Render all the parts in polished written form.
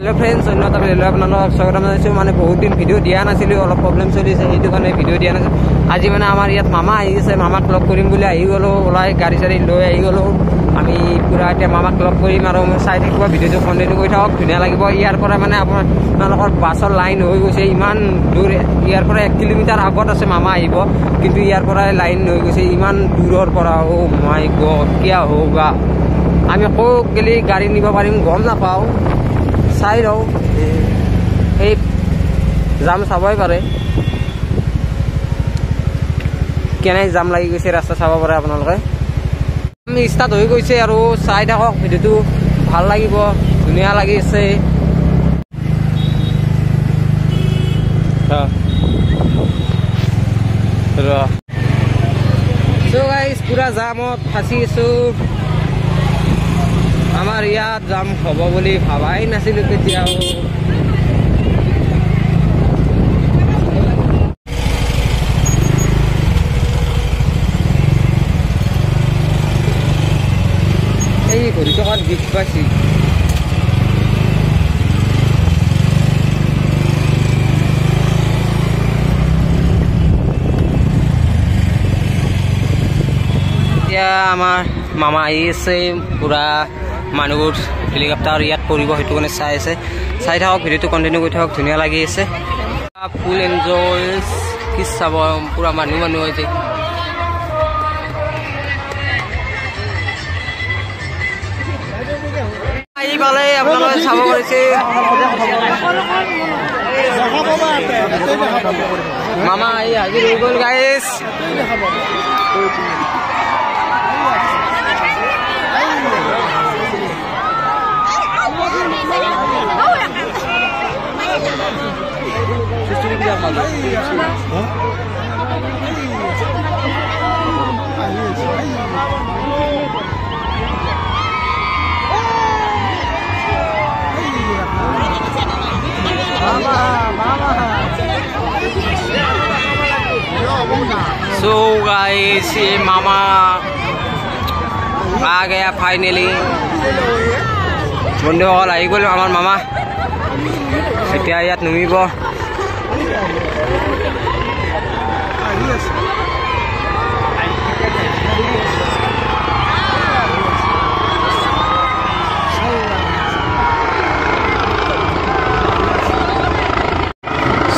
Hello friends अन्यथा video আপোনালোকক স্বাগতম জনাইছোঁ মানে বহুত দিন ভিডিও দিয়া নাছিলোঁ অলপ প্ৰবলেম চলিছে সেইটো কাৰণে ভিডিও দিয়া নাছিল আজি মানে আমাৰ ইয়াত মামা আহিছে মামাক লগ কৰিম বুলি আহি গ'লো ওলাই গাড়ী চাৰি লৈ আহি গ'লো আমি পুৰা এতিয়া মামাক লগ কৰিম আৰু চাই থাকিব ভিডিওটো কন্টিনিউ কৰি থাকক ধুনীয়া লাগিব ইয়াৰ পৰা মানে আপোনালোকৰ বাছৰ লাইন হৈ গৈছে ইমান দূৰ ইয়াৰ পৰা 1 কিলোমিটাৰ আগত আছে মামা আহিব কিন্তু ইয়াৰ পৰা লাইন হৈ গৈছে ইমান দূৰৰ পৰা ও মাই গড কিয়া হোগা আমি ক'ত গেলি গাড়ী নিব পাৰিম গম নাপাওঁ চাই ৰওঁ এই জাম চাবই পাৰে কেনে জাম লাগি গৈছে ৰাস্তা চাব পাৰে আপোনালোকে আমি ষ্টাৰ্ট হৈ গৈছে আৰু চাই থাকক ভিডিওটো ভাল লাগিব ধুনীয়া লাগিছে সো গাইস পুৰা জামত ফাঁচি আছোঁ আমাৰ ইয়াত জাম হ'ব বুলি ভাবাই নাছিলোঁ কেতিয়াও এই ঘড়ী টকাত বিষ পাইছি এতিয়া আমাৰ মামা আহি আছে পুৰা মানুহবোৰ হেলিকপ্টাৰ ইয়াত পৰিব সেইটো কাৰণে চাই আছে চাই থাকক ভিডিঅ'টো কণ্টিনিউ কৰি থাকক ধুনীয়া লাগি আছে ফুল এনজয় কি চাব পুৰা মানুহ হৈছে আহি পালে আপোনালোকে চাব পাৰিছে মামা আহি হাজিৰ হৈ গ'ল গাইছ So guys, ये मामा आ गया फाइनली বন্ধুসকল আহি গ'ল আমাৰ মামা এতিয়া ইয়াত নুমিব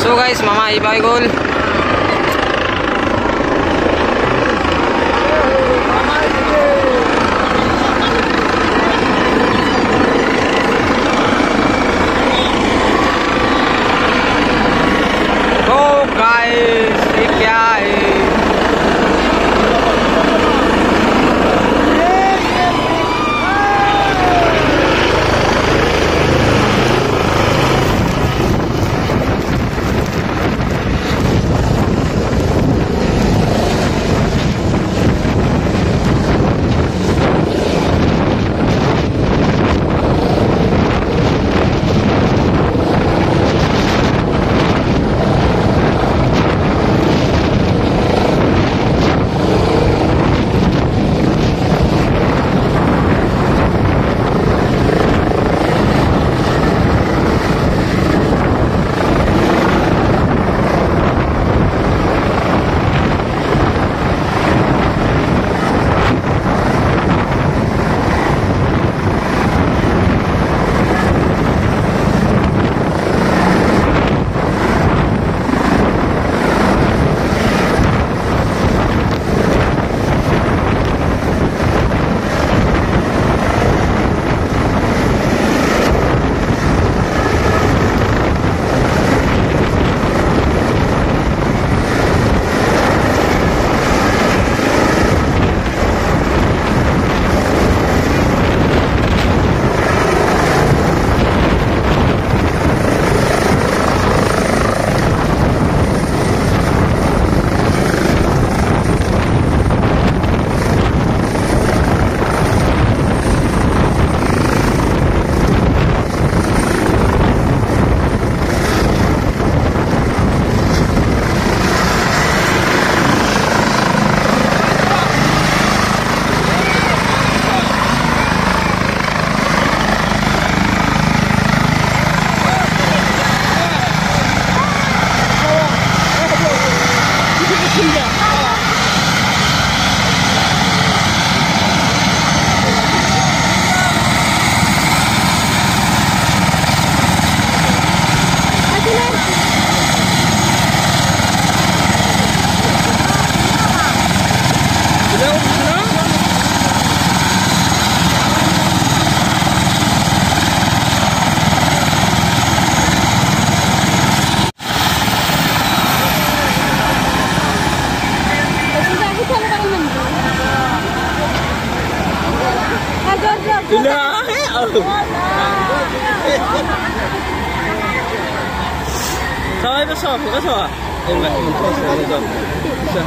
So guys, মামা আহি পাই গ'ল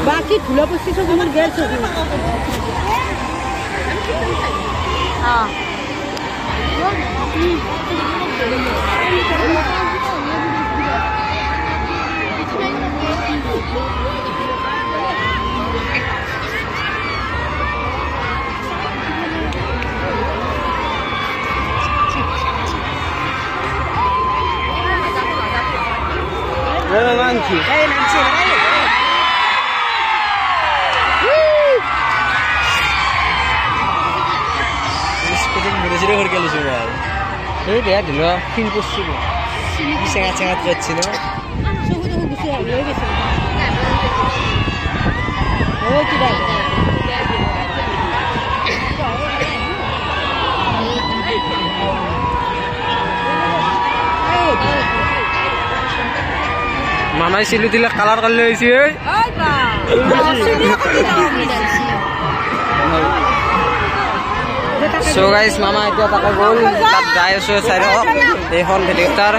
बाकी ठुलो पछि सब मन गेल छ এই বেয়া দিল ফিল করছিল চেঙা চেঙা যাচ্ছিল মামাই চিলু দিলে কালার করলে হয়েছে সো গাইস মামা এতিয়া তাকে গ'ল তাত যাই আছো চাই হওক এইখন হেলিকপ্টাৰ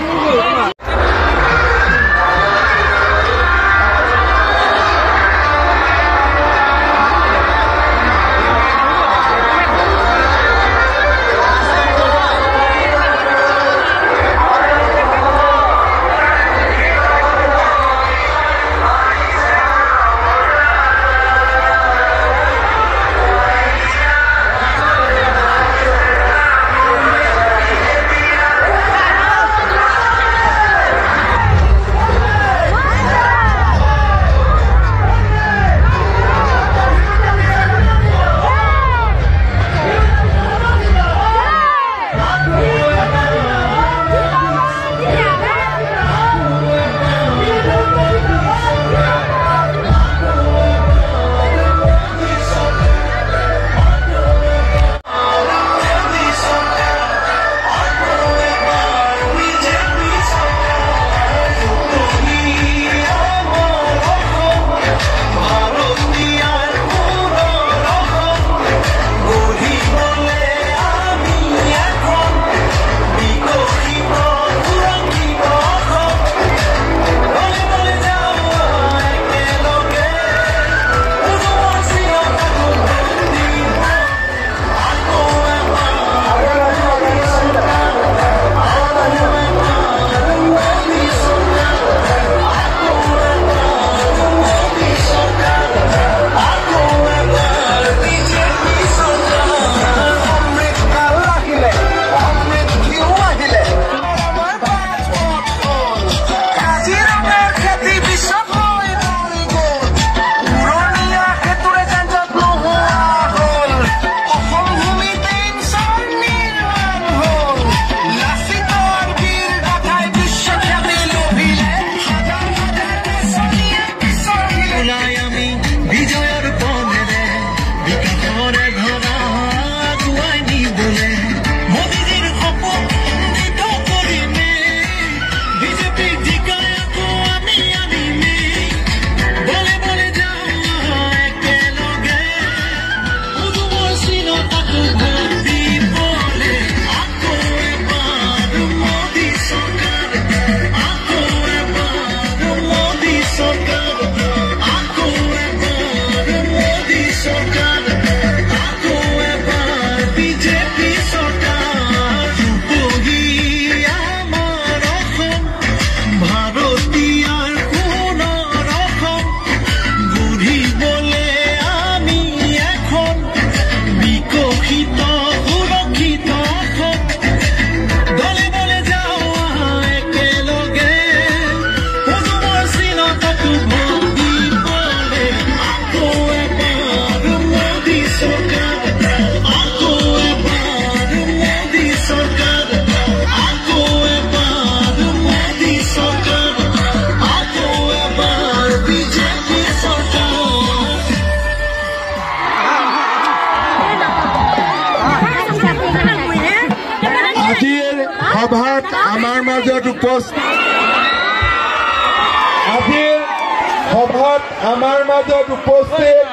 সভাত আমাৰ মাজত উপস্থিত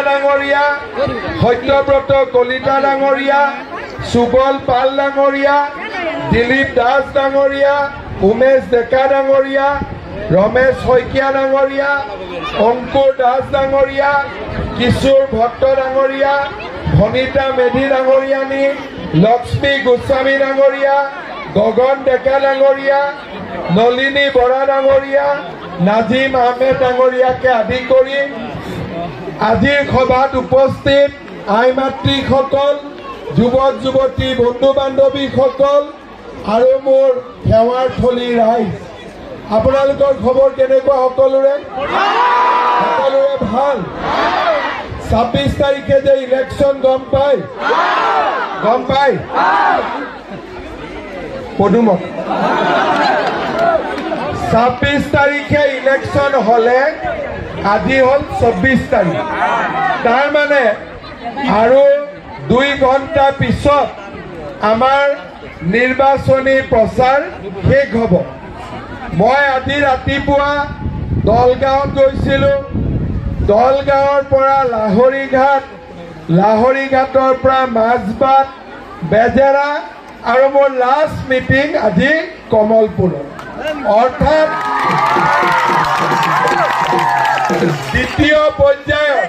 ডাঙৰীয়া, সত্যব্ৰত কলিতা ডাঙৰীয়া, সুবল পাল ডাঙৰীয়া, দিলীপ দাস ডাঙৰীয়া, উমেশ ডেকা ডাঙৰীয়া, ৰমেশ শইকীয়া ডাঙৰীয়া, অংকুৰ দাস ডাঙৰীয়া, কিশোৰ ভট্ট ডাঙৰীয়া, ভনিতা মেধি ডাঙৰীয়ানী, লক্ষ্মী গোস্বামী ডাঙৰীয়া, গগন ডেকা ডাঙৰীয়া, নলিনী বৰা ডাঙৰীয়া, নাজিম আহমেদ ডাঙৰীয়াকে আদি কৰি আজিৰ সভাত উপস্থিত আই মাতৃসকল, যুৱক যুৱতী, বন্ধু বান্ধৱীসকল আৰু মোৰ সেৱাৰ থলী ৰাইজ, আপোনালোকৰ খবৰ কেনেকুৱা? সকলোৰে ভাল? 26 তাৰিখে যে ইলেকশ্যন গম পায় পদুমত 26 তাৰিখে ইলেকশ্যন হলে আজি হল 24 তাৰিখ, তাৰ মানে আৰু 2 ঘণ্টা পিছত আমাৰ নিৰ্বাচনী প্ৰচাৰ শেষ হ'ব। মই আজি ৰাতিপুৱা দলগাঁৱত গৈছিলোঁ, দলগাঁৱৰ পৰা লাহৰীঘাটৰ পৰা মাজবাট, বেজেৰা আৰু মোৰ লাষ্ট মিটিং আজি কমলপুৰত। অৰ্থাৎ দ্বিতীয় পৰ্যায়ৰ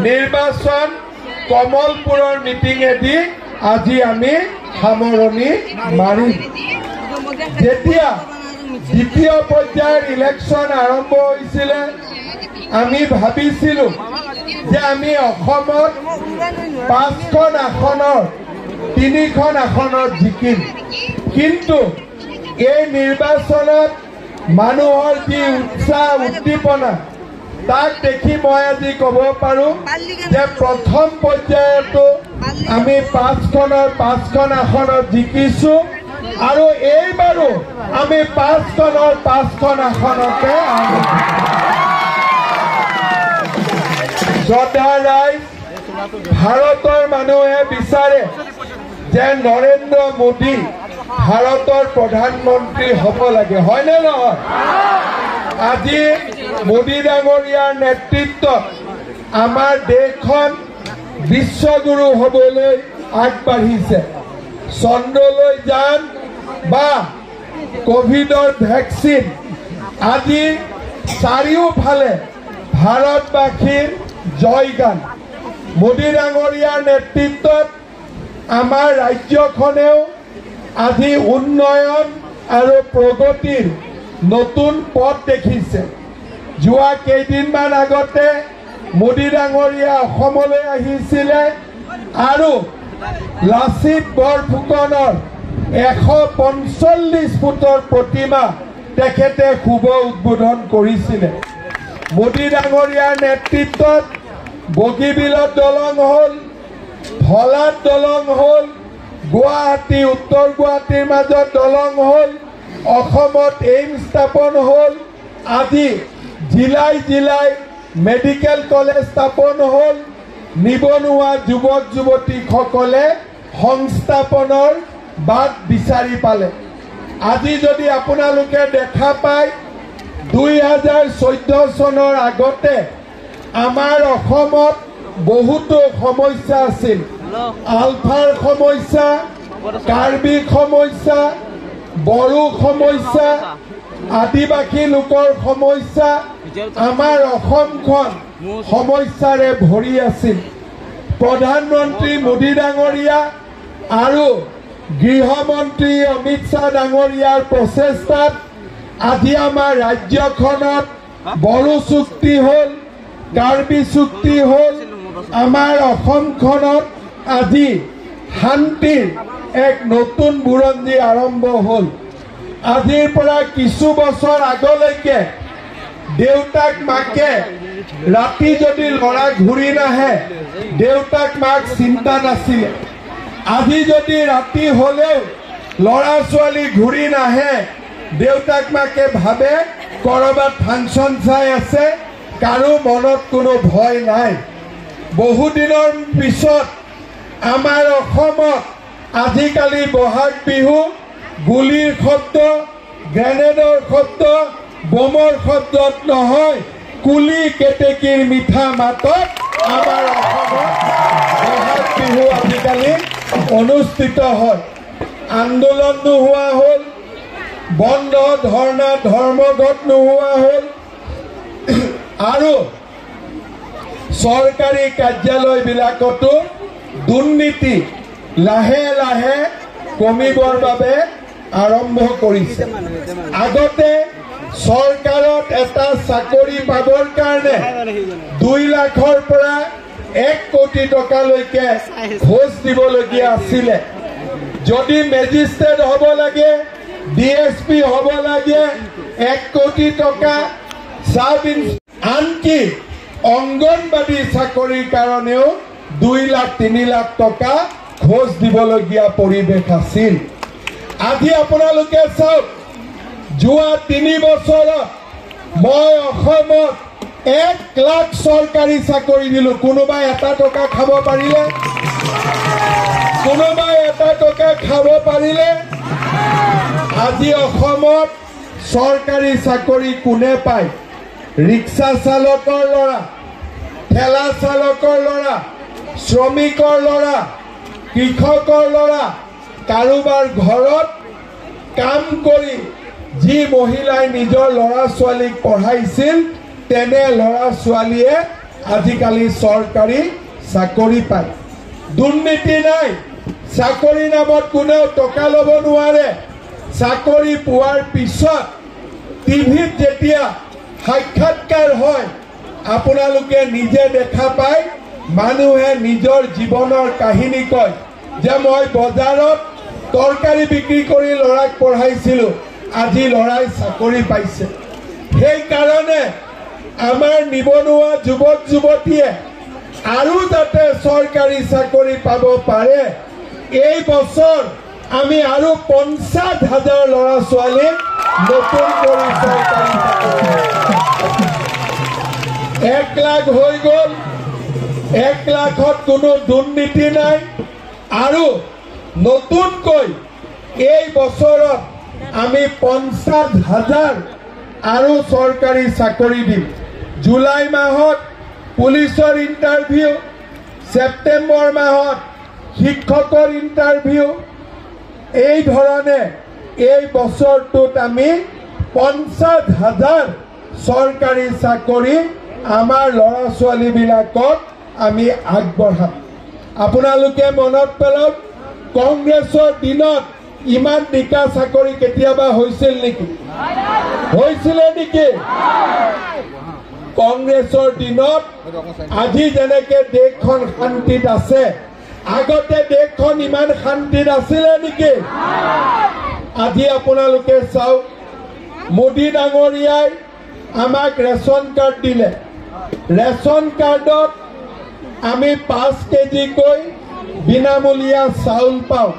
নিৰ্বাচন কমলপুৰৰ মিটিঙেদি আজি আমি সামৰণি মাৰিম। যেতিয়া দ্বিতীয় পৰ্যায়ৰ ইলেকশ্যন আৰম্ভ হৈছিলে আমি ভাবিছিলোঁ যে আমি অসমত 5খন আসনৰ 3খন আসনত জিকিম, কিন্তু এই নিৰ্বাচনত মানুহৰ যি উৎসাহ উদ্দীপনা তাক দেখি মই আজি ক'ব পাৰোঁ যে প্ৰথম পৰ্যায়তো আমি 5খন আসনত জিকিছোঁ আৰু এইবাৰো আমি 5খন আসনতে শ্ৰদ্ধা ৰাইজ, ভাৰতৰ মানুহে বিচাৰে যে নৰেন্দ্ৰ মোদী ভাৰতৰ প্ৰধানমন্ত্ৰী হ'ব লাগে, হয়নে নহয়? আজি মোদী ডাঙৰীয়াৰ নেতৃত্বত আমাৰ দেশখন বিশ্বগুৰু হ'বলৈ আগবাঢ়িছে। চন্দ্ৰলৈ যান বা কোভিডৰ ভেকচিন, আজি চাৰিওফালে ভাৰতবাসীৰ জয়গান। মোদী ডাঙৰীয়াৰ নেতৃত্বত আমাৰ ৰাজ্যখনেও আজি উন্নয়ন আৰু প্ৰগতিৰ নতুন পথ দেখিছে। যোৱা কেইদিনমান আগতে মোদী ডাঙৰীয়া অসমলৈ আহিছিলে আৰু লাচিত বৰফুকনৰ 145 ফুটৰ প্ৰতিমা তেখেতে শুভ উদ্বোধন কৰিছিলে। মোদী ডাঙৰীয়াৰ নেতৃত্বত বগীবিলত দলং হ'ল, ভলাত দলং হ'ল, গুৱাহাটী উত্তৰ গুৱাহাটীৰ মাজত দলং হ'ল, অসমত এইমছ স্থাপন হ'ল, আজি জিলাই মেডিকেল কলেজ স্থাপন হ'ল, নিবনুৱা যুৱক যুৱতীসকলে সংস্থাপনৰ বাট বিচাৰি পালে। আজি যদি আপোনালোকে দেখা পায় 2014 চনৰ আগতে আমাৰ অসমত বহুতো সমস্যা আছিল। আলফাৰ সমস্যা, কাৰ্বি সমস্যা, বড়ো সমস্যা, আদিবাসী লোকৰ সমস্যা, আমাৰ অসমখন সমস্যাৰে ভৰি আছিল। প্ৰধানমন্ত্ৰী মোদী ডাঙৰীয়া আৰু গৃহমন্ত্ৰী অমিত শ্বাহ ডাঙৰীয়াৰ প্ৰচেষ্টাত আজি আমাৰ ৰাজ্যখনত বড়ো চুক্তি হ'ল, কাৰ্বি চুক্তি হ'ল, আমাৰ অসমখনত আজি শান্তিৰ এক নতুন বুৰঞ্জী আৰম্ভ হ'ল। আজিৰ পৰা কিছু বছৰ আগলৈকে দেউতাক মাকে ৰাতি যদি ল'ৰা ঘূৰি নাহে দেউতাক মাক চিন্তা নাছিলে। আজি যদি ৰাতি হ'লেও ল'ৰা ছোৱালী ঘূৰি নাহে দেউতাক মাকে ভাবে কৰবাত ফাংচন চাই আছে, কাৰো মনত কোনো ভয় নাই। বহুদিনৰ পিছত আমাৰ অসমত আজিকালি বহাগ বিহু গুলিৰ শব্দ, গ্ৰেনেডৰ শব্দ, বোমৰ শব্দত নহয়, কুলি কেতেকীৰ মিঠা মাতত আমাৰ অসমত বহাগ বিহু আজিকালি অনুষ্ঠিত হয়। আন্দোলন নোহোৱা হ'ল, বন্ধ ধৰ্ণা ধৰ্মঘট নোহোৱা হ'ল আৰু চৰকাৰী কাৰ্যালয়বিলাকতো দুৰ্নীতি লাহে লাহে কমিবৰ বাবে আৰম্ভ কৰিছে। আগতে চৰকাৰত এটা চাকৰি পাবৰ কাৰণে 2 লাখৰ পৰা 1 কোটি টকালৈকে ঘোষ দিবলগীয়া আছিলে। যদি মেজিষ্ট্ৰেট হ'ব লাগে, DSP হ'ব লাগে, 1 কোটি টকা, আনকি অংগনবাদী চাকৰিৰ কাৰণেও 2 লাখ 3 লাখ টকা ঘোষ দিবলগীয়া পৰিৱেশ আছিল। আজি আপোনালোকে চাওক, যোৱা 3 বছৰত মই অসমত 1 লাখ চৰকাৰী চাকৰি দিলোঁ। কোনোবাই 1 টকা খাব পাৰিলে? কোনোবাই 1 টকা খাব পাৰিলে? আজি অসমত চৰকাৰী চাকৰি কোনে পায়? ৰিক্সা চালকৰ ল'ৰা, ঠেলা চালকৰ ল'ৰা, শ্ৰমিকৰ ল'ৰা, কৃষকৰ ল'ৰা, কাৰোবাৰ ঘৰত কাম কৰি যি মহিলাই নিজৰ ল'ৰা ছোৱালীক পঢ়াইছিল তেনে ল'ৰা ছোৱালীয়ে আজিকালি চৰকাৰী চাকৰি পায়। দুৰ্নীতি নাই, চাকৰি নামত কোনেও টকা ল'ব নোৱাৰে। চাকৰি পোৱাৰ পিছত টিভিত যেতিয়া সাক্ষাৎকাৰ হয় আপোনালোকে নিজে দেখা পায়, মানুহে নিজৰ জীৱনৰ কাহিনী কয় যে মই বজাৰত তৰকাৰী বিক্ৰী কৰি ল'ৰাক পঢ়াইছিলোঁ, আজি ল'ৰাই চাকৰি পাইছে। সেইকাৰণে আমাৰ নিবনুৱা যুৱক যুৱতীয়ে আৰু যাতে চৰকাৰী চাকৰি পাব পাৰে, এই বছৰ আমি আৰু 50,000 ল'ৰা ছোৱালীক নতুন কৰি চৰকাৰী চাকৰি 1 লাখ হৈ গ'ল। 1 লাখত কোনো দুৰ্নীতি নাই। আৰু নতুনকৈ এই বছৰত আমি 50,000 আৰু চৰকাৰী চাকৰি দিম। জুলাই মাহত পুলিচৰ ইণ্টাৰভিউ, ছেপ্টেম্বৰ মাহত শিক্ষকৰ ইণ্টাৰভিউ, এই ধৰণে এই বছৰটোত আমি 50,000 চৰকাৰী চাকৰি আমাৰ ল'ৰা ছোৱালীবিলাকক আমি আগবঢ়াম। আপোনালোকে মনত পেলাওক, কংগ্ৰেছৰ দিনত ইমান নিকা চাকৰি কেতিয়াবা হৈছিল নেকি? হৈছিলে নেকি? কংগ্ৰেছৰ দিনত আজি যেনেকে দেশখন শান্তিত আছে, আগতে দেশখন ইমান শান্তিত আছিলে নেকি? আজি আপোনালোকে চাওক, মোদী ডাঙৰীয়াই আমাক ৰেচন কাৰ্ড দিলে। ৰেচন কাৰ্ডত আমি 5 কেজিকৈ বিনামূলীয়া চাউল পাওঁ,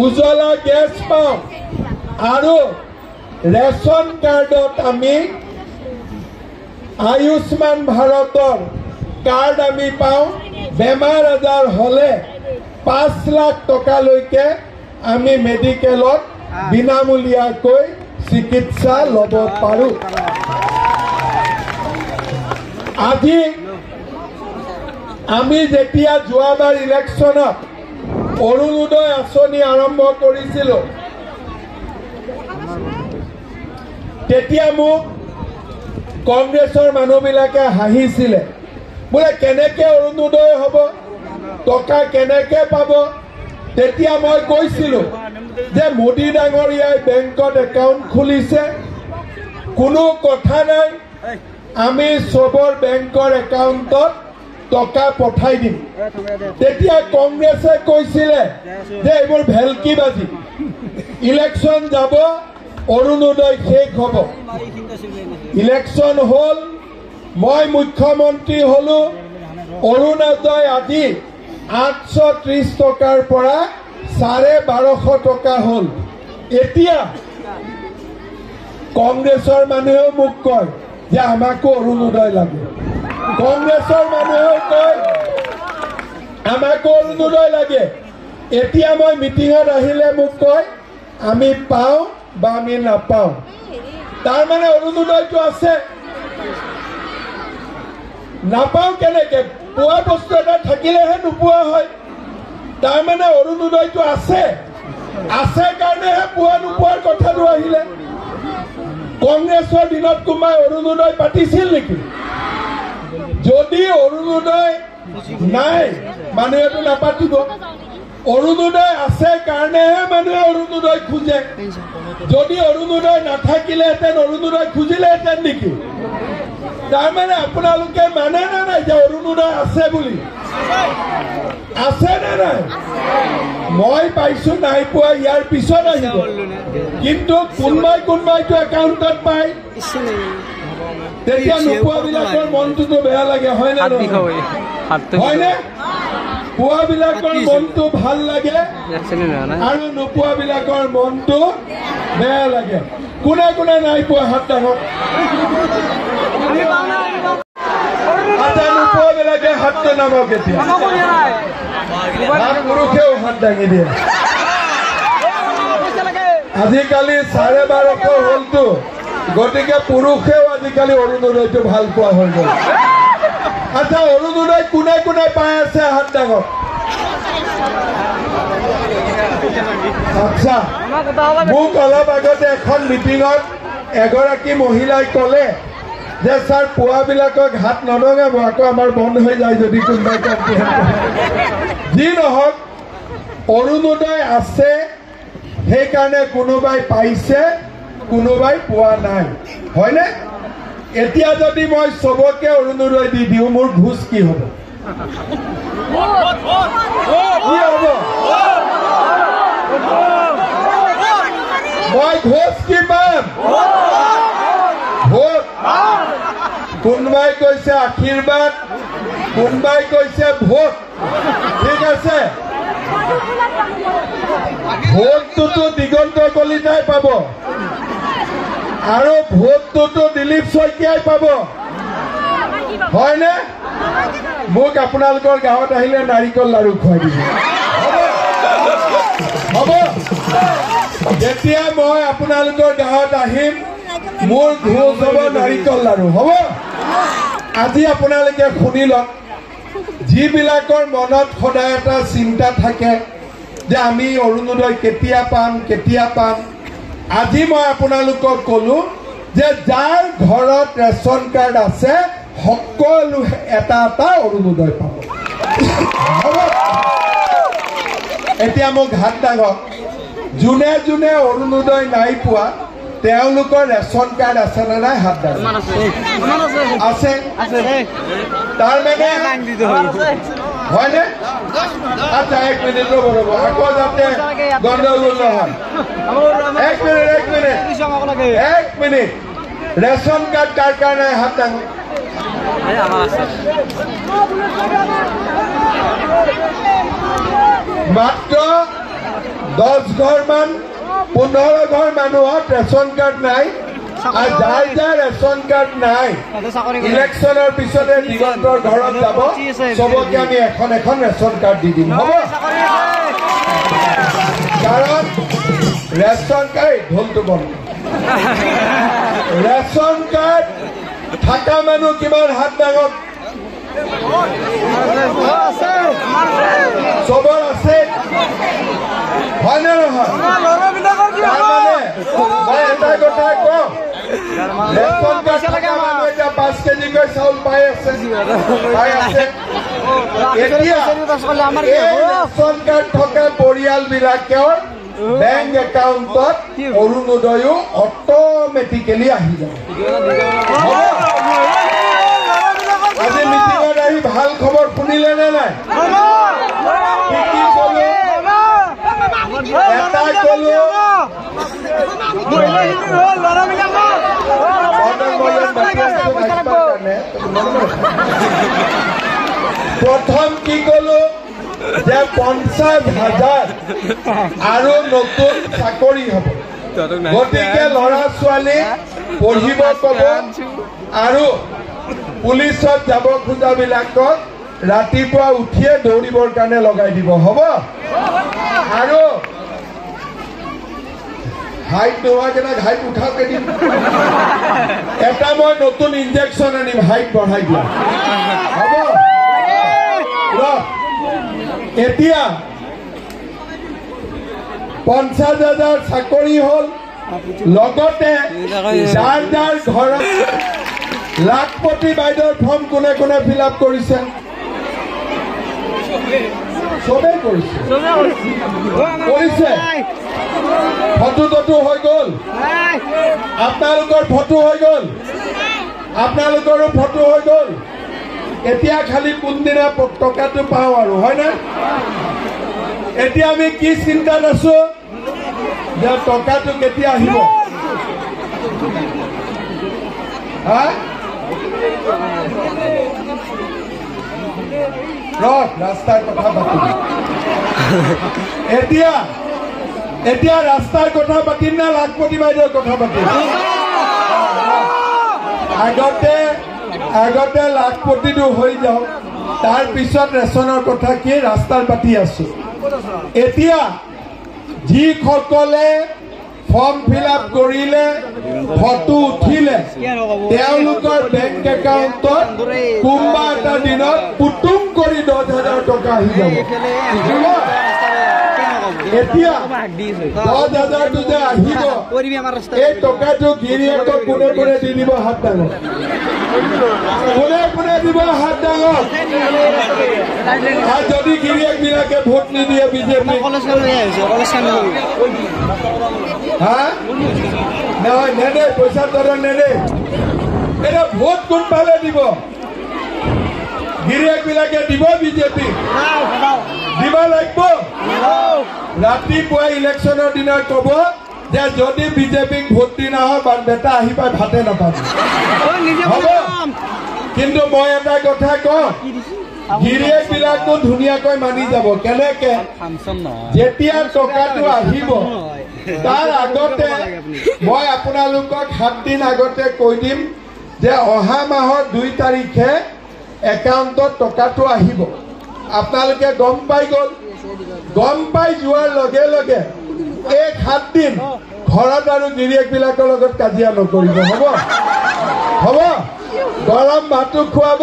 উজ্জ্বলা গেছ পাওঁ, আৰু ৰেচন কাৰ্ডত আমি আয়ুষ্মান ভাৰতৰ কাৰ্ড আমি পাওঁ। বেমাৰ আজাৰ হ'লে 5 লাখ টকালৈকে আমি মেডিকেলত বিনামূলীয়াকৈ চিকিৎসা ল'ব পাৰোঁ। আজি আমি যেতিয়া যোৱাবাৰ ইলেকশ্যনত অৰুণোদয় আঁচনি আৰম্ভ কৰিছিলোঁ, তেতিয়া মোক কংগ্ৰেছৰ মানুহবিলাকে হাঁহিছিলে, বোলে কেনেকে অৰুণোদয় হ'ব, টকা কেনেকে পাব? তেতিয়া মই কৈছিলোঁ যে মোদী ডাঙৰীয়াই বেংকত একাউণ্ট খুলিছে, কোনো কথা নাই, আমি চবৰ বেংকৰ একাউণ্টত টকা পঠাই দিম। তেতিয়া কংগ্ৰেছে কৈছিলে যে এইবোৰ ভেলকিবাজি, ইলেকশ্যন যাব, অৰুণোদয় শেষ হ'ব। ইলেকশ্যন হ'ল, মই মুখ্যমন্ত্ৰী হ'লোঁ, অৰুণোদয় আজি 830 টকাৰ পৰা 1250 টকা হ'ল। এতিয়া কংগ্ৰেছৰ মানুহেও মোক কয় যে আমাকো অৰুণোদয় লাগে। কংগ্ৰেছৰ মানুহেও কয় আমাকো অৰুণোদয় লাগে। এতিয়া মই মিটিঙত আহিলে মোক কয় আমি পাওঁ বা আমি নাপাওঁ। তাৰমানে অৰুণোদয়টো আছে, নাপাওঁ কেনেকে? পোৱা বস্তু এটা থাকিলেহে নোপোৱা হয় তাৰমানে অৰুণোদয়টো আছে কাৰণেহে পোৱা নোপোৱাৰ কথাটো আহিলে কংগ্ৰেছৰ দিনত কোনোবাই অৰুণোদয় পাতিছিল নেকি যদি অৰুণোদয় নাই মানুহেতো নাপাতিব অৰুণোদয় আছে কাৰণেহে মানুহে অৰুণোদয় খোজে যদি অৰুণোদয় নাথাকিলেহেঁতেন অৰুণোদয় খুজিলেহেঁতেন নেকি তাৰমানে আপোনালোকে মানে নে নাই যে অৰুণোদয় আছে বুলি আছে নে নাই মই পাইছো নাই পোৱা ইয়াৰ পিছত আহিব কিন্তু কোনোবাইতো একাউণ্টত পায় তেতিয়া নোপোৱাবিলাকৰ মনটোতো বেয়া লাগে হয়নে হয়নে পোৱাবিলাকৰ মনটো ভাল লাগে আৰু নোপোৱাবিলাকৰ মনটো বেয়া লাগে কোনে কোনে নাই পোৱা হাত ডাঙৰ আচ্ছা নোপোৱাবিলাকে হাতটো নামাওক এতিয়া পুৰুষেও হাত দাঙি দিয়ে আজিকালি 1250 হলতো গতিকে পুৰুষেও আজিকালি অৰুণোদয়টো ভাল পোৱা হৈ গ'ল আচ্ছা অৰুণোদয় কোনে কোনে পাই আছে হাত ডাঙৰ আচ্ছা মোক অলপ আগতে এখন মিটিঙত এগৰাকী মহিলাই ক'লে যে ছাৰ পোৱাবিলাকক হাত নলগাব আকৌ আমাৰ বন্ধ হৈ যায় যদি কোনোবাই যি নহওক অৰুণোদয় আছে সেইকাৰণে কোনোবাই পাইছে কোনোবাই পোৱা নাই হয়নে এতিয়া যদি মই সবকে অৰুণোদয় দি দিওঁ মোৰ ঘোষ কি হ'ব মই ঘোষ কি পাম ভোট কোনোবাই কৈছে আশীৰ্বাদ কোনোবাই কৈছে ভোট ঠিক আছে ভোটটোতো দিগন্ত কলিতাই পাব আৰু ভোটটোতো দিলীপ শইকীয়াই পাব হয়নে মোক আপোনালোকৰ গাঁৱত আহিলে নাৰিকল লাড়ু খুৱাই দিব হ'ব যেতিয়া মই আপোনালোকৰ গাঁৱত আহিম মোৰ ঘোষ হ'ব নাৰিকল লাড়ু হ'ব আজি আপোনালোকে শুনি লওক যিবিলাকৰ মনত সদায় এটা চিন্তা থাকে যে আমি অৰুণোদয় কেতিয়া পাম আজি মই আপোনালোকক ক'লো যে যাৰ ঘৰত ৰেচন কাৰ্ড আছে সকলো এটা অৰুণোদয় পাব এতিয়া মোক হাত দাঙক যোনে যোনে অৰুণোদয় নাই পোৱা তেওঁলোকৰ ৰেচন কাৰ্ড আছে নে নাই হাত দাঙক আছে তাৰমানে হয়নে আচ্ছা 1 মিনিট ৰ'ব আকৌ যাতে গণ্ডগোল নহয় 1 মিনিট ৰেচন কাৰ্ড কাৰ কাৰণে হাত দাঙক মাত্ৰ 10 ঘৰমান 15 ঘৰ মানুহত ৰেচন কাৰ্ড নাই আৰু যাৰ যাৰ ৰেচন কাৰ্ড নাই ইলেকশ্যনৰ পিছতে দিগন্তৰ ঘৰত যাব চবকে আমি এখন ৰেচন কাৰ্ড দি দিম হ'ব কাৰণ ৰেচন কাৰ্ড ঢোলটো বন্ধ ৰেচন কাৰ্ড থাকা মানুহ কিমান হাত ডাঙক চবৰ আছে হয়নে নহয় মই এটা কথা কওঁ ৰেচন কাৰ্ড থকা মানুহ এতিয়া 5 কেজিকৈ চাউল পাই আছে এতিয়া ৰেচন কাৰ্ড থকা পৰিয়ালবিলাকৰ বেংক একাউণ্টত অৰুণোদয়ো অট'মেটিকেলি আহি যায় আজি মিটিঙত আহি ভাল খবৰ শুনিলে নে নাই এটাই ক'লো প্ৰথম কি ক'লো যে 50,000 আৰু নতুন চাকৰি হ'ব গতিকে ল'ৰা ছোৱালী পঢ়িব ক'ব আৰু পুলিচত যাব খোজাবিলাকক ৰাতিপুৱা উঠিয়ে দৌৰিবৰ কাৰণে লগাই দিব হ'ব আৰু হাইট নোহোৱাকে হাইট উঠাওকে দিম এটা মই নতুন ইনজেকশ্যন আনিম হাইট বঢ়াই দিয়া হ'ব এতিয়া 50,000 চাকৰি হ'ল লগতে যাৰ যাৰ ঘৰত লাখপতি বাইদেউৰ ফৰ্ম কোনে কোনে ফিল আপ কৰিছে চবেই কৰিছে ফটো টটো হৈ গ'ল আপোনালোকৰ ফটো হৈ গ'ল আপোনালোকৰো ফটো হৈ গ'ল এতিয়া খালি কোনদিনা টকাটো পাওঁ আৰু হয় না এতিয়া আমি কি চিন্তাত আছো যে টকাটো কেতিয়া আহিব ৰাস্তাৰ কথা পাতিম এতিয়া ৰাস্তাৰ কথা পাতিম না লাখপতি বাইদেউৰ কথা পাতিম আগতে লাখপতিটো হৈ যাওক তাৰ পিছত ৰেচনৰ কথা কি ৰাস্তাৰ পাতি আছো এতিয়া যিসকলে ফৰ্ম ফিল আপ কৰিলে ফটো উঠিলে তেওঁলোকৰ বেংক একাউণ্টত কোনোবা এটা দিনত পুতুং কৰি 10,000 টকা আহি যাব এতিয়া 10,000টো যে আহিব এই টকাটো গিৰিয়েকক কোনে কোনে দি দিব হাত ডাঙৰ কোনে কোনে দিব হাত ডাঙৰ আৰু যদি গিৰিয়েক বিলাকে ভোট নিদিয়ে বিজেপি নহয় নেদে পইচা দৰে নেদে এটা ভোট কোনফালে দিব গিৰিয়েক বিলাকে দিব বিজেপি দিব লাগিব ৰাতিপুৱা ইলেকশ্যনৰ দিনত ক'ব যে যদি বিজেপিক ভোট দি নহয় বেটা আহি পাই ভাতে নাপাব হ'ব কিন্তু মই এটা কথা কওঁ গিৰিয়েক বিলাকো ধুনীয়াকৈ মানি যাব কেনেকে যেতিয়া টকাটো আহিব তাৰ আগতে মই আপোনালোকক 7 দিন আগতে কৈ দিম যে অহা মাহৰ 2 তাৰিখে একাউণ্টত টকাটো আহিব আপোনালোকে গম পাই গ'ল গম পাই যোৱাৰ লগে লগে এই 7 দিন ঘৰত আৰু গিৰিয়েক বিলাকৰ লগত কাজিয়া নকৰিব হ'ব গৰম ভাতটো খুৱাব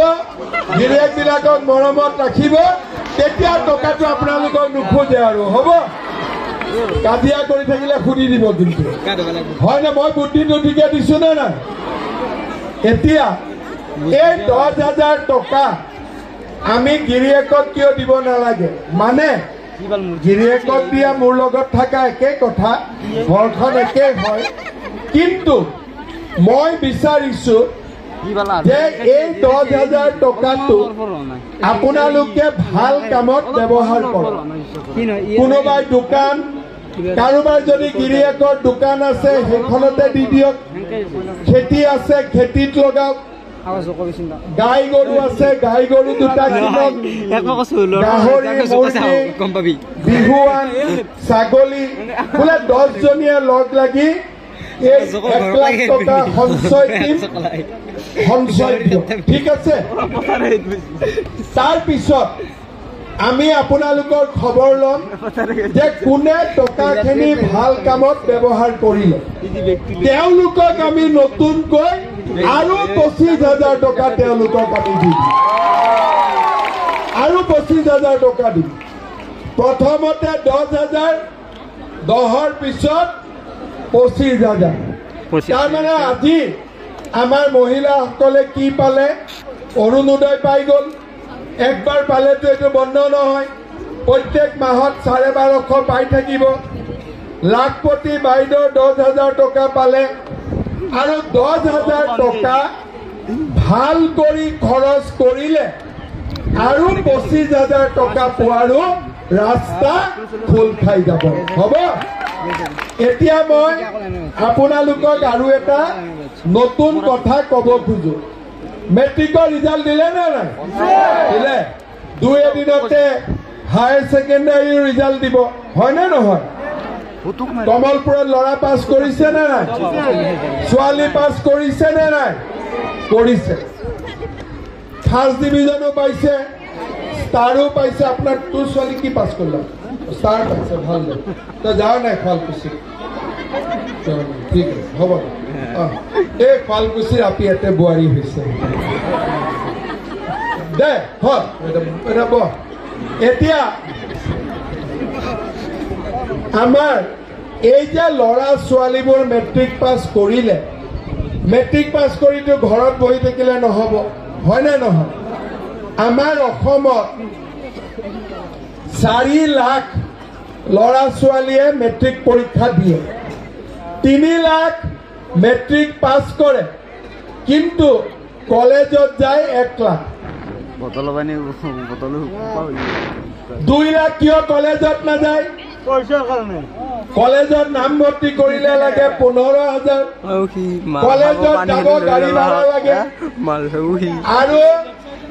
গিৰিয়েক বিলাকক মৰমত ৰাখিব তেতিয়া টকাটো আপোনালোকক নোখোজে আৰু হ'ব কাজিয়া কৰি থাকিলে সুধি দিব কিন্তু হয় না মই বুদ্ধিটো ঠিকে দিছো নে নাই এতিয়া এই 10,000 টকা আমি গিৰিয়েকক কিয় দিব নালাগে মানে গিৰিয়েকক দিয়া মোৰ লগত থকা একে কথা ঘৰখন একে হয় কিন্তু মই বিচাৰিছো যে এই 10,000 টকাটো আপোনালোকে ভাল কামত ব্যৱহাৰ কৰক কোনোবাই দোকান কাৰোবাৰ যদি গিৰিয়েকৰ দোকান আছে সেইখনতে দি দিয়ক খেতি আছে খেতিত লগাওক গাই গৰু আছে গাই গৰু দুটা কিনক গাহৰি মুৰ্গী বিহুৱান ছাগলী বোলে 10 জনীয়ে লগ লাগি এই 1 লাখ টকা সঞ্চয় দিম ঠিক আছে তাৰপিছত আমি আপোনালোকৰ খবৰ ল'ম যে কোনে টকাখিনি ভাল কামত ব্যৱহাৰ কৰিলে তেওঁলোকক আমি নতুনকৈ আৰু 25,000 টকা তেওঁলোকক আমি দিম আৰু 25,000 টকা দিম প্ৰথমতে 10,000 10ৰ পিছত 25,000 তাৰমানে আজি আমাৰ মহিলাসকলে কি পালে অৰুণোদয় পাই গ'ল একবাৰ পালেতো এইটো বন্ধ নহয় প্ৰত্যেক মাহত 1250 পাই থাকিব লাখপতি বাইদেউ 10,000 টকা পালে আৰু 10,000 টকা ভাল কৰি খৰচ কৰিলে আৰু 25,000 টকা পোৱাৰো ৰাস্তা খোল খাই যাব হ'ব এতিয়া মই আপোনালোকক আৰু এটা নতুন কথা ক'ব খোজো মেট্ৰিকৰ ৰিজাল্ট দিলে নে নাই দিলে 2 এদিনতে হায়াৰ ছেকেণ্ডাৰী ৰিজাল্ট দিব হয় নে নহয় কমলপুৰত ল'ৰা পাছ কৰিছে নে নাই ছোৱালী পাছ কৰিছে নে নাই কৰিছে ফাৰ্ষ্ট ডিভিজনো পাইছে ষ্টাৰো পাইছে আপোনাৰ তোৰ ছোৱালী কি পাছ কৰিলা ষ্টাৰ পাইছে ভাল দে তই যাৱ নাই শুৱালকুছি ঠিক আছে হ'ব এই শুৱালকুছিৰ আপি ইয়াতে বোৱাৰী হৈছে দে হয় এতিয়া আমাৰ এই যে ল'ৰা ছোৱালীবোৰ মেট্ৰিক পাছ কৰিলে, মেট্ৰিক পাছ কৰিতো ঘৰত বহি থাকিলে নহ'ব, হয়নে নহয়? আমাৰ অসমত 4 লাখ ল'ৰা ছোৱালীয়ে মেট্ৰিক পৰীক্ষা দিয়ে, 3 লাখ মেট্ৰিক পাছ কৰে, কিন্তু কলেজত যায় 1 লাখ। 2 লাখ কিয় কলেজত নাযায়? কলেজত নামভৰ্তি কৰিলে লাগে 15,000, কলেজত যাব গাড়ী ভাড়া লাগে, আৰু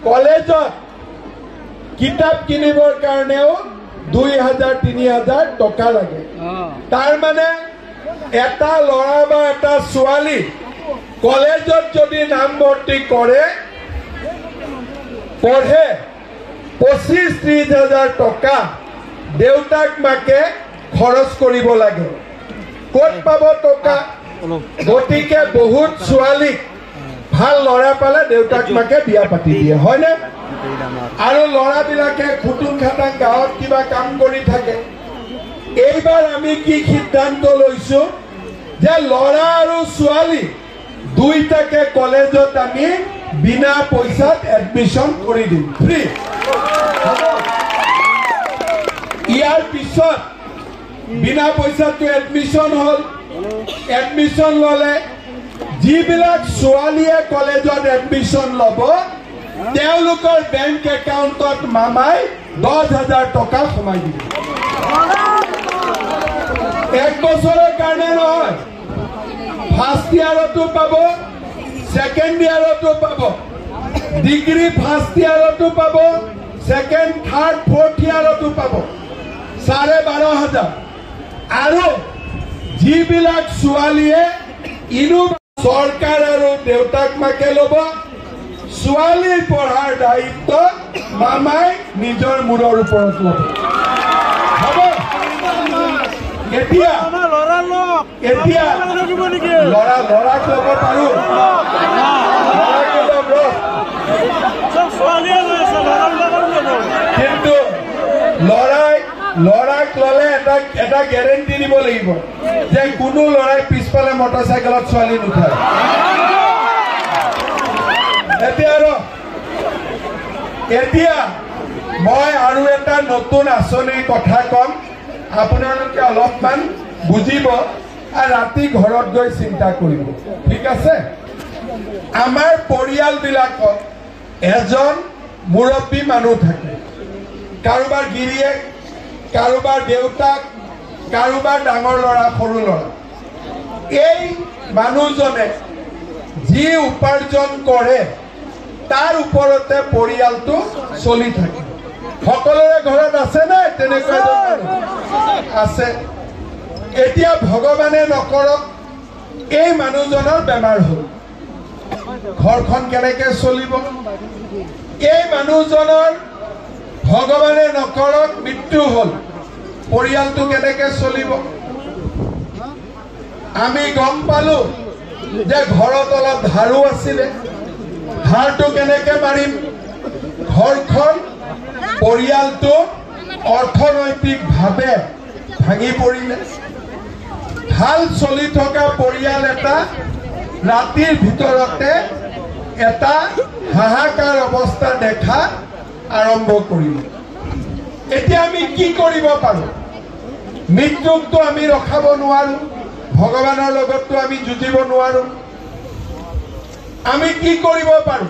কলেজত কিতাপ কিনিবৰ কাৰণেও 2,000-3,000 টকা লাগে। তাৰ মানে এটা ল'ৰা বা এটা ছোৱালী কলেজত যদি নামভৰ্তি কৰে, পঢ়ে, 25-30 হাজাৰ টকা দেউতাক মাকে খৰচ কৰিব লাগে। ক'ত পাব টকা? গতিকে বহুত ছোৱালীক ভাল ল'ৰা পালে দেউতাক মাকে বিয়া পাতি দিয়ে, হয়নে? আৰু ল'ৰাবিলাকে খুটুং খাটাং গাঁৱত কিবা কাম কৰি থাকে। এইবাৰ আমি কি সিদ্ধান্ত লৈছো যে ল'ৰা আৰু ছোৱালী দুইটাকে কলেজত আমি বিনা পইচাত এডমিশ্যন কৰি দিম, ফ্ৰী। ইয়াৰ পিছত বিনা পইচাটো এডমিশ্যন হ'ল। এডমিশ্যন ল'লে যিবিলাক ছোৱালীয়ে কলেজত এডমিশ্যন ল'ব তেওঁলোকৰ বেংক একাউণ্টত মামাই 10,000 টকা সোমাই দিব। 1 বছৰৰ কাৰণে নহয়, ফাৰ্ষ্ট ইয়াৰতো পাব, ছেকেণ্ড ইয়াৰতো পাব, ডিগ্ৰী ফাৰ্ষ্ট ইয়াৰতো পাব, ছেকেণ্ড, থাৰ্ড, ফৰ্থ ইয়াৰতো পাব 12,500। আৰু যিবিলাক ছোৱালীয়ে চৰকাৰ আৰু দেউতাক মাকে ল'ব, ছোৱালীৰ পঢ়াৰ দায়িত্ব মামাই নিজৰ মূৰৰ ওপৰত ল'ব। হ'ব? এতিয়া ল'ৰাক ল'ব পাৰো, কিন্তু ল'ৰাক ল'লে এটা গেৰেণ্টি দিব লাগিব যে কোনো ল'ৰাই পিছফালে মটৰচাইকেলত ছোৱালী নুঠায়। এতিয়া মই আৰু এটা নতুন আঁচনিৰ কথা কম, আপোনালোকে অলপমান বুজিব আৰু ৰাতি ঘৰত গৈ চিন্তা কৰিব, ঠিক আছে? আমাৰ পৰিয়ালবিলাকত এজন মুৰব্বী মানুহ থাকে, কাৰোবাৰ গিৰিয়েক, কাৰোবাৰ দেউতাক, কাৰোবাৰ ডাঙৰ ল'ৰা, সৰু ল'ৰা। এই মানুহজনে যি উপাৰ্জন কৰে তাৰ ওপৰতে পৰিয়ালটো চলি থাকে। সকলোৰে ঘৰত আছে নে তেনেকুৱা আছে? এতিয়া ভগৱানে নকৰক এই মানুহজনৰ বেমাৰ হ'ল, ঘৰখন কেনেকে চলিব? এই মানুহজনৰ ভগৱানে নকৰক মৃত্যু হ'ল, পৰিয়ালটো কেনেকে চলিব? আমি গম পালো যে ঘৰত অলপ ধাৰো আছিলে, ধাৰটো কেনেকে মাৰিম? ঘৰখন, পৰিয়ালটো অৰ্থনৈতিকভাৱে ভাঙি পৰিলে। ভাল চলি থকা পৰিয়াল এটা ৰাতিৰ ভিতৰতে এটা হাহাকাৰ অৱস্থা দেখা আৰম্ভ কৰিলে। এতিয়া আমি কি কৰিব পাৰো? মৃত্যুকটো আমি ৰখাব নোৱাৰো, ভগৱানৰ লগতটো আমি যুঁজিব নোৱাৰো। আমি কি কৰিব পাৰো?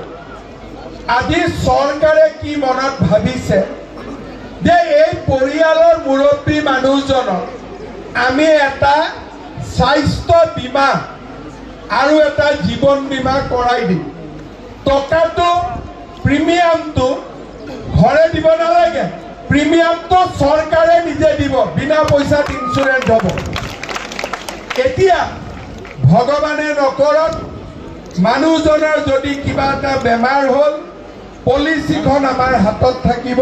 আজি চৰকাৰে কি মনত ভাবিছে যে এই পৰিয়ালৰ মুৰব্বী মানুহজনক আমি এটা স্বাস্থ্য বীমা আৰু এটা জীৱন বীমা কৰাই দিম। টকাটো, প্ৰিমিয়ামটো ঘৰে দিব নালাগে, প্ৰিমিয়ামটো চৰকাৰে নিজে দিব, বিনা পইচাত ইঞ্চুৰেঞ্চ হ'ব। এতিয়া ভগৱানে নকৰক মানুহজনৰ যদি কিবা এটা বেমাৰ হ'ল, পলিচিখন আমাৰ হাতত থাকিব,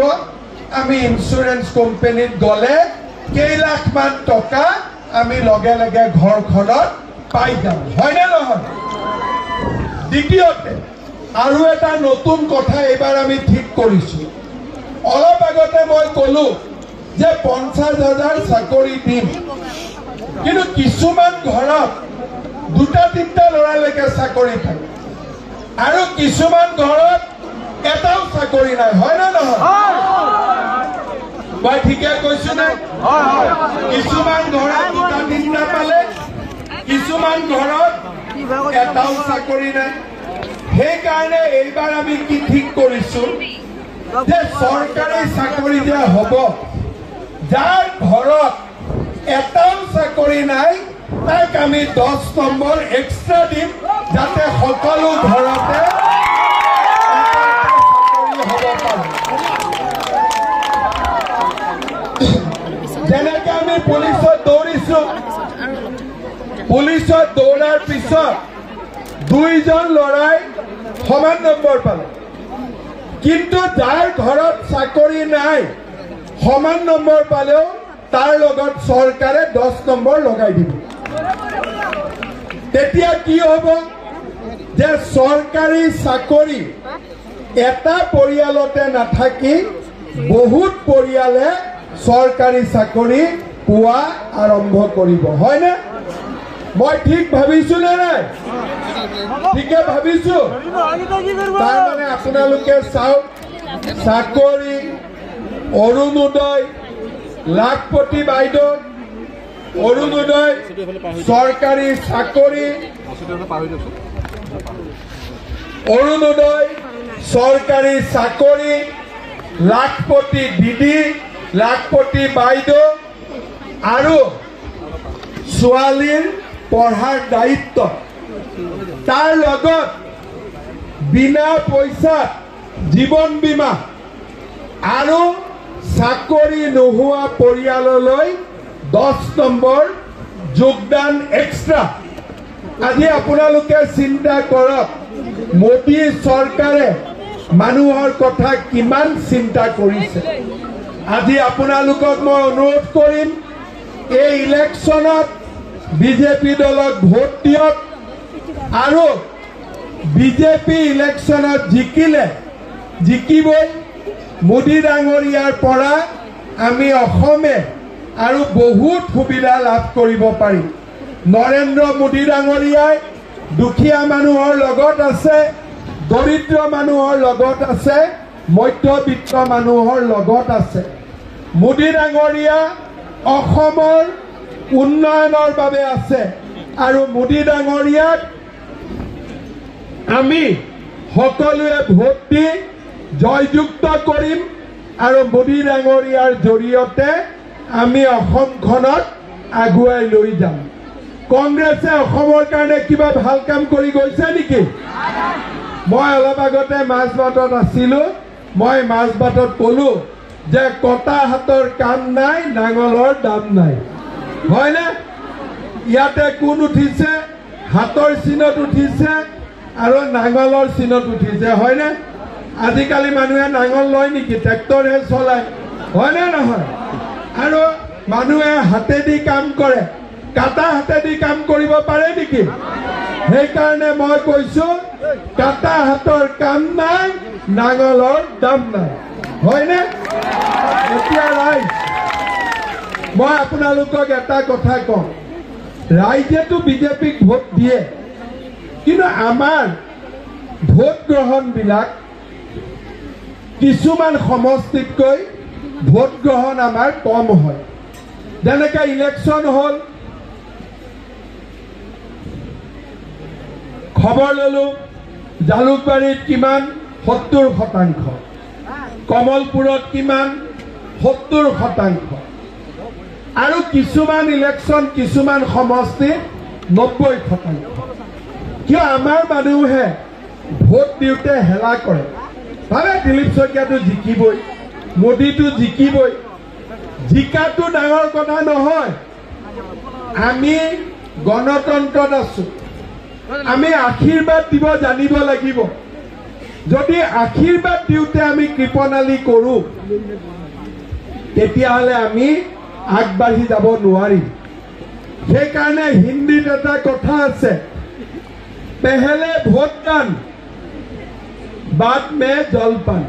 আমি ইঞ্চুৰেঞ্চ কোম্পানীত গ'লে কেইলাখমান টকা আমি লগে লগে ঘৰখনত পাই যাম, হয়নে নহয়? দ্বিতীয়তে আৰু এটা নতুন কথা এইবাৰ আমি ঠিক কৰিছো। অলপ আগতে মই ক'লো যে 50,000 চাকৰি দিম, কিন্তু কিছুমান ঘৰত 2-3টা ল'ৰালৈকে চাকৰি থাকে আৰু কিছুমান ঘৰত এটাও চাকৰি নাই, হয় না নহয়? মই ঠিকে কৈছো নে? কিছুমান ঘৰত 2-3টা পালে, কিছুমান ঘৰত এটাও চাকৰি নাই। সেইকাৰণে এইবাৰ আমি কি ঠিক কৰিছো যে চৰকাৰী চাকৰি যে হ'ব, যাৰ ঘৰত এটাও চাকৰি নাই তাক আমি 10 নম্বৰ এক্সট্ৰা দিম, যাতে সকলো ঘৰতে চাকৰি হ'ব পাৰে। যেনেকে আমি পুলিচত দৌৰিছো, পুলিচত দৌৰাৰ পিছত 2জন ল'ৰাই সমান নম্বৰ পালে, কিন্তু যাৰ ঘৰত চাকৰি নাই সমান নম্বৰ পালেও তাৰ লগত চৰকাৰে 10 নম্বৰ লগাই দিব। তেতিয়া কি হ'ব যে চৰকাৰী চাকৰি এটা পৰিয়ালতে নাথাকি বহুত পৰিয়ালে চৰকাৰী চাকৰি পোৱা আৰম্ভ কৰিব, হয়নে? মই ঠিক ভাবিছো নে নাই? ঠিকে ভাবিছো। তাৰ মানে আপোনালোকে চাওক, চাকৰি, অৰুণোদয়, লাখপতি বাইদেউ, অৰুণোদয়, চৰকাৰী চাকৰি, অৰুণোদয়, চৰকাৰী চাকৰি, লাখপতি দিদি, লাখপতি বাইদেউ আৰু ছোৱালীৰ পঢ়াৰ দায়িত্ব, তাৰ লগত বিনা পইচাত জীৱন বীমা আৰু চাকৰি নোহোৱা পৰিয়াললৈ 10 নম্বৰ যোগদান এক্সট্ৰা। আজি আপোনালোকে চিন্তা কৰক, মোদী চৰকাৰে মানুহৰ কথা কিমান চিন্তা কৰিছে। আজি আপোনালোকক মই অনুৰোধ কৰিম, এই ইলেকশ্যনত বিজেপি দলক ভোট দিয়ক আৰু বিজেপি ইলেকশ্যনত জিকিবই। মোদী ডাঙৰীয়াৰ পৰা আমি অসমে আৰু বহুত সুবিধা লাভ কৰিব পাৰিম। নৰেন্দ্ৰ মোদী ডাঙৰীয়াই দুখীয়া মানুহৰ লগত আছে, দৰিদ্ৰ মানুহৰ লগত আছে, মধ্যবিত্ত মানুহৰ লগত আছে। মোদী ডাঙৰীয়া অসমৰ উন্নয়নৰ বাবে আছে আৰু মোদী ডাঙৰীয়াক আমি সকলোৱে ভোট দি জয়যুক্ত কৰিম আৰু মোদী ডাঙৰীয়াৰ জৰিয়তে আমি অসমখনক আগুৱাই লৈ যাম। কংগ্ৰেছে অসমৰ কাৰণে কিবা ভাল কাম কৰি গৈছে নেকি? মই অলপ আগতে মাজবাটত আছিলো, মই মাজবাটত কলো যে কটা হাতৰ কাম নাই, নাঙলৰ দাম নাই, হয়নে? ইয়াতে কোন উঠিছে? হাতৰ চিনত উঠিছে আৰু নাঙলৰ চিনত উঠিছে, হয়নে? আজিকালি মানুহে নাঙল লয় নেকি? ট্ৰেক্টৰহে চলায়, হয়নে নহয়? আৰু মানুহে হাতেদি কাম কৰে, কাটা হাতেদি কাম কৰিব পাৰে নেকি? সেইকাৰণে মই কৈছো, কাটা হাতৰ কাম নাই, নাঙলৰ দাম নাই, হয়নে? এতিয়া ৰাইজ, মই আপোনালোকক এটা কথা কওঁ, ৰাইজেতো বিজেপিক ভোট দিয়ে, কিন্তু আমাৰ ভোট গ্ৰহণবিলাক কিছুমান সমষ্টিতকৈ ভোট গ্ৰহণ আমাৰ কম হয়। যেনেকৈ ইলেকশ্যন হ'ল, খবৰ ললো জালুকবাৰীত কিমান? 70%, কমলপুৰত কিমান? 70%, আৰু কিছুমান ইলেকশ্যন কিছুমান সমষ্টিত 90%। কিয় আমাৰ মানুহে ভোট দিওঁতে হেলা কৰে, ভাবে দিলীপ শইকীয়াটো জিকিবই, মোদীটো জিকিবই। জিকাটো ডাঙৰ কথা নহয়, আমি গণতন্ত্ৰত আছো, আমি আশীৰ্বাদ দিব জানিব লাগিব। যদি আশীৰ্বাদ দিওঁতে আমি কৃপণালী কৰোঁ, তেতিয়াহ'লে আমি আগবাঢ়ি যাব নোৱাৰিম। সেইকাৰণে হিন্দীত এটা কথা আছে, পেহেলে ভোট দান বাদ মে জলপান।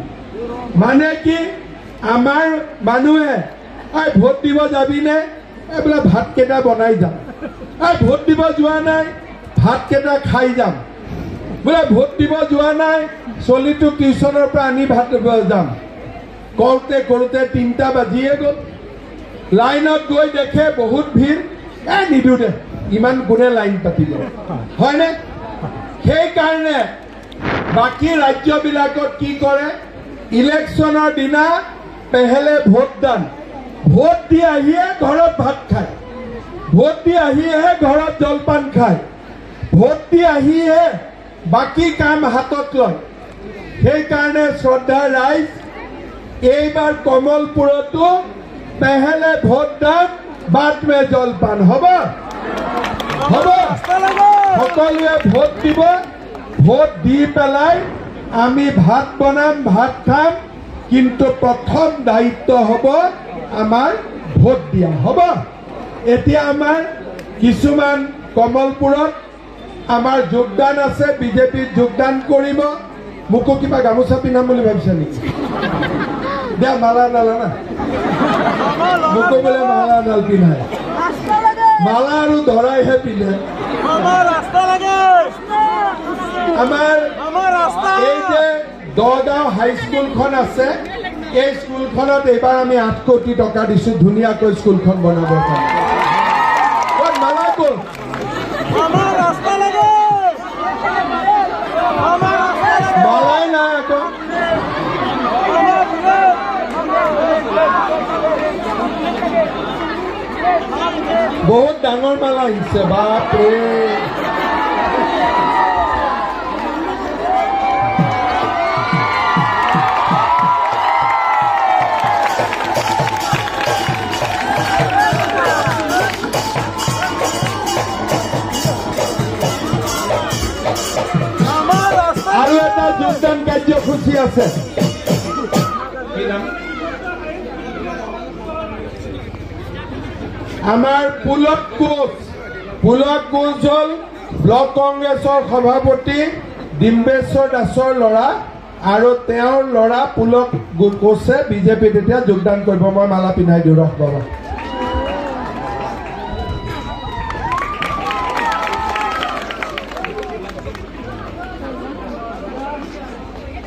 মানে কি, আমাৰ মানুহে ভোট দিব যাবিনে বোলে ভাতকেইটা বনাই যাম ভোট দিব যোৱা নাই ভাতকেইটা খাই যাম বোলে ভোট দিব যোৱা নাই চলিটো টিউচনৰ পৰা আনি ভাত যাম কৰোঁতে কৰোঁতে 3টা বাজিয়ে গ'ল লাইনত গৈ দেখে বহুত ভিৰ নিদিওঁ দে ইমান কোনে লাইন পাতিব হয়নে সেইকাৰণে বাকী ৰাজ্যবিলাকত কি কৰে ইলেকশ্যনৰ দিনা পেহেলে ভোটদান ভোট দি আহিয়ে ঘৰত ভাত খায় ভোট দি আহিহে ঘৰত জলপান খায় ভোট দি আহিহে বাকী কাম হাতত লয় সেইকাৰণে শ্ৰদ্ধাৰ ৰাইজ এইবাৰ কমলপুৰতো পেহেলে ভোটদান বাদ মে জলপান হ'ব সকলোৱে ভোট দিব ভোট দি পেলাই আমি ভাত বনাম ভাত খাম কিন্তু প্ৰথম দায়িত্ব হ'ব আমাৰ ভোট দিয়া হ'ব এতিয়া আমাৰ কিছুমান কমলপুৰত আমাৰ যোগদান আছে বিজেপিত যোগদান কৰিব মোকো কিবা গামোচা পিন্ধাম বুলি ভাবিছে নেকি দিয়া মালা ডাল না মোকো বোলে মালা ডাল পিন্ধায় মালা আৰু ধৰাইহে পিন্ধে আমাৰ এই যে দগাঁও হাইস্কুলখন আছে এই স্কুলখনত এইবাৰ আমি 8 কোটি টকা দিছোঁ ধুনীয়াকৈ স্কুলখন বনাবৰ কাৰণে মালা ক'ত মালাই নাই আকৌ বহুত ডাঙৰ মালা আহিছে বাপৰে আৰু এটা যোগদান কাৰ্যসূচী আছে আমাৰ পুলক কোচ হ'ল ব্লক কংগ্ৰেছৰ সভাপতি ডিম্বেশ্বৰ দাসৰ ল'ৰা আৰু তেওঁৰ ল'ৰা পুলক কোচে বিজেপিত এতিয়া যোগদান কৰিব মই মালা পিন্ধাই দিওঁ ৰহ বাবা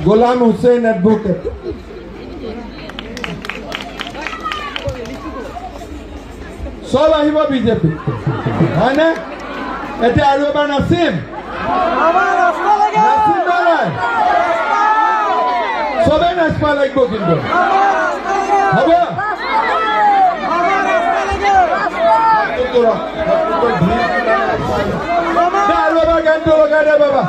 গোলাম হুছেইন এডভোকেট সব আহিব বিজেপি হয়নে এতিয়া আৰু এবাৰ নাচিম সবে নাচবা লাগিব কিন্তু হ'ব আৰু এবাৰ গানটো লগাই দে বাবা